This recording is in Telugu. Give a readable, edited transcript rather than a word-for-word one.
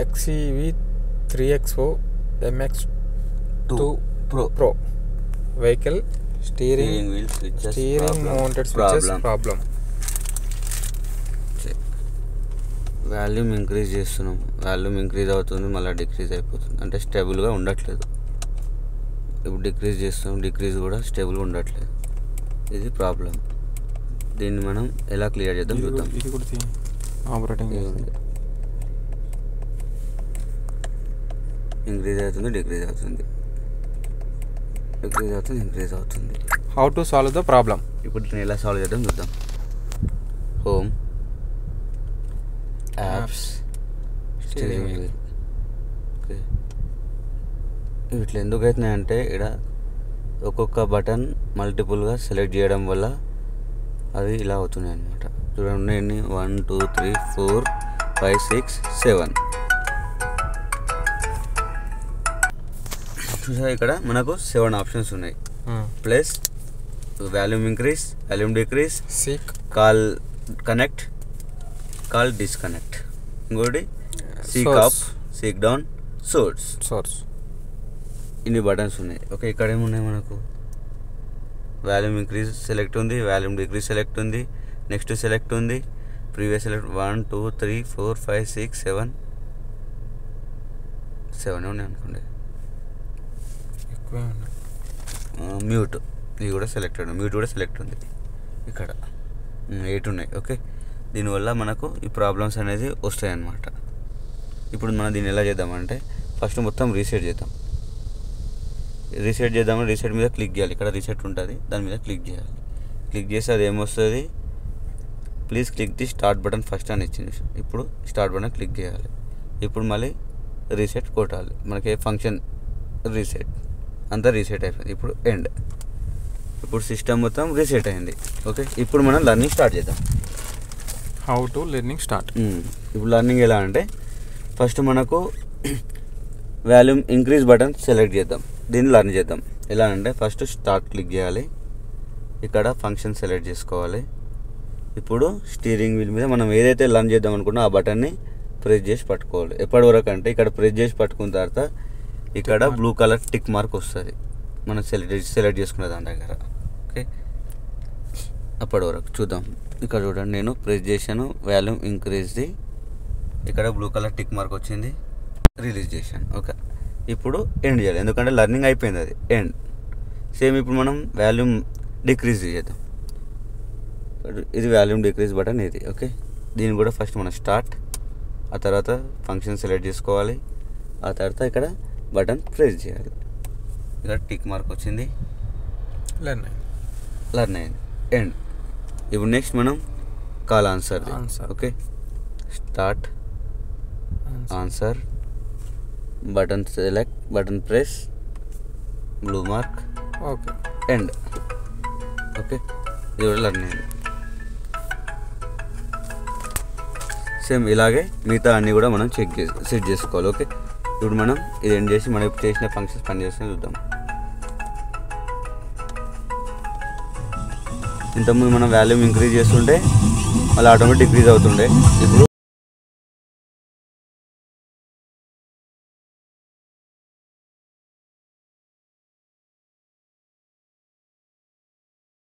XEV 3XO MX2 Pro vehicle steering mounted switches problem. Volume increase చేస్తున్నాం, వాల్యూమ్ ఇంక్రీజ్ అవుతుంది, మళ్ళీ డిక్రీజ్ అయిపోతుంది, అంటే స్టేబుల్గా ఉండట్లేదు. ఇప్పుడు డిక్రీజ్ చేస్తున్నాం, డిక్రీజ్ కూడా స్టేబుల్గా ఉండట్లేదు. ఇది ప్రాబ్లం. దీన్ని మనం ఎలా క్లియర్ చేద్దాం చూద్దాం. ఇంక్రీజ్ అవుతుంది, డిక్రీజ్ అవుతుంది, డిక్రీజ్ అవుతుంది, ఇంక్రీజ్ అవుతుంది. How to solve the problem? ఇప్పుడు దీన్ని ఎలా సాల్వ్ చేద్దాం చూద్దాం. Home, apps, steering wheel. Okay, ఇట్లా ఎందుకు అవుతున్నాయంటే ఇక్కడ ఒక్కొక్క బటన్ మల్టిపుల్గా సెలెక్ట్ చేయడం వల్ల అవి ఇలా అవుతున్నాయి అన్నమాట. చూడండి, 1 2 3 4 5 6 7 చూసా. ఇక్కడ మనకు 7 ఆప్షన్స్ ఉన్నాయి. Plus volume increase, volume decrease, seek, call connect, call disconnect, ఇంకోటి seek up, seek down, source. ఇన్ని బటన్స్ ఉన్నాయి. ఓకే, ఇక్కడ ఏమున్నాయి మనకు? వాల్యూమ్ ఇంక్రీజ్ సెలెక్ట్ ఉంది, వాల్యూమ్ డిక్రీజ్ సెలెక్ట్ ఉంది, నెక్స్ట్ సెలెక్ట్ ఉంది, ప్రీవియస్ సెలెక్ట్ 1 2 3 4 5 6 7 ఉన్నాయి అనుకోండి. మ్యూట్, ఇది కూడా సెలెక్టెడ్, మ్యూట్ కూడా సెలెక్ట్ ఉంది. ఇక్కడ 8 ఉన్నాయి. ఓకే, దీనివల్ల మనకు ఈ ప్రాబ్లమ్స్ అనేది వస్తాయి అన్నమాట. ఇప్పుడు మనం దీన్ని ఎలా చేద్దామంటే ఫస్ట్ మొత్తం రీసెట్ చేద్దాం. రీసెట్ మీద క్లిక్ చేయాలి. ఇక్కడ రీసెట్ ఉంటుంది, దాని మీద క్లిక్ చేయాలి. క్లిక్ చేస్తే అది ఏమొస్తుంది? Please click the start button first అని ఇచ్చింది. ఇప్పుడు స్టార్ట్ బటన్ క్లిక్ చేయాలి. ఇప్పుడు మళ్ళీ రీసెట్ కొట్టాలి. మనకి ఏ ఫంక్షన్ రీసెట్ అంతా రీసెట్ అయిపోయింది. ఇప్పుడు ఎండ్. ఇప్పుడు సిస్టమ్ మొత్తం రీసెట్ అయింది. ఓకే, ఇప్పుడు మనం లర్నింగ్ స్టార్ట్ చేద్దాం. How to learning start? ఇప్పుడు లర్నింగ్ ఎలా అంటే ఫస్ట్ మనకు వాల్యూమ్ ఇంక్రీజ్ బటన్ సెలెక్ట్ చేద్దాం. దీన్ని లర్న్ చేద్దాం. ఎలా అంటే ఫస్ట్ స్టార్ట్ క్లిక్ చేయాలి. ఇక్కడ ఫంక్షన్ సెలెక్ట్ చేసుకోవాలి. ఇప్పుడు స్టీరింగ్ వీల్ మీద మనం ఏదైతే లర్న్ చేద్దాం అనుకున్నా ఆ బటన్ని ప్రెస్ చేసి పట్టుకోవాలి. ఎప్పటి వరకు అంటే ఇక్కడ ప్రెస్ చేసి పట్టుకున్న తర్వాత ఇక్కడ బ్లూ కలర్ టిక్ మార్క్ వస్తుంది మనం సెలెక్ట్ చేసుకున్న దాని దగ్గర. ఓకే, అప్పటి వరకు చూద్దాం. ఇక్కడ చూడండి, నేను ప్రెస్ చేశాను, వాల్యూమ్ ఇంక్రీజ్ది, ఇక్కడ బ్లూ కలర్ టిక్ మార్క్ వచ్చింది, రిలీజ్ చేశాను. ఓకే, ఇప్పుడు ఎండ్ చేయాలి, ఎందుకంటే లర్నింగ్ అయిపోయింది, అది ఎండ్. సేమ్ ఇప్పుడు మనం వాల్యూమ్ డిక్రీజ్ చేద్దాం. ఇది వాల్యూమ్ డిక్రీజ్ బటన్ ఇది. ఓకే, దీన్ని కూడా ఫస్ట్ మనం స్టార్ట్, ఆ తర్వాత ఫంక్షన్ సెలెక్ట్ చేసుకోవాలి, ఆ తర్వాత ఇక్కడ బటన్ ప్రెస్ చేయాలి. ఇక్కడ టిక్ మార్క్ వచ్చింది, లర్న్ అయింది, ఎండ్. ఇప్పుడు నెక్స్ట్ మనం call answer. Okay, start, answer, button select, button press, blue mark, okay, end. Okay, ఇది కూడా లర్న్ అయింది. సేమ్ ఇలాగే మిగతా అన్నీ కూడా మనం సెట్ చేసుకోవాలి. ఓకే, ఇప్పుడు మనం ఇది ఎండ్ చేసి మనం ఇప్పుడు చేసిన ఫంక్షన్స్ పని చేసిన చూద్దాం. ఇంతకుముందు మనం వాల్యూమ్ ఇంక్రీజ్ చేస్తుంటే మళ్ళీ ఆటోమేటిక్ డిక్రీజ్ అవుతుండే. ఇప్పుడు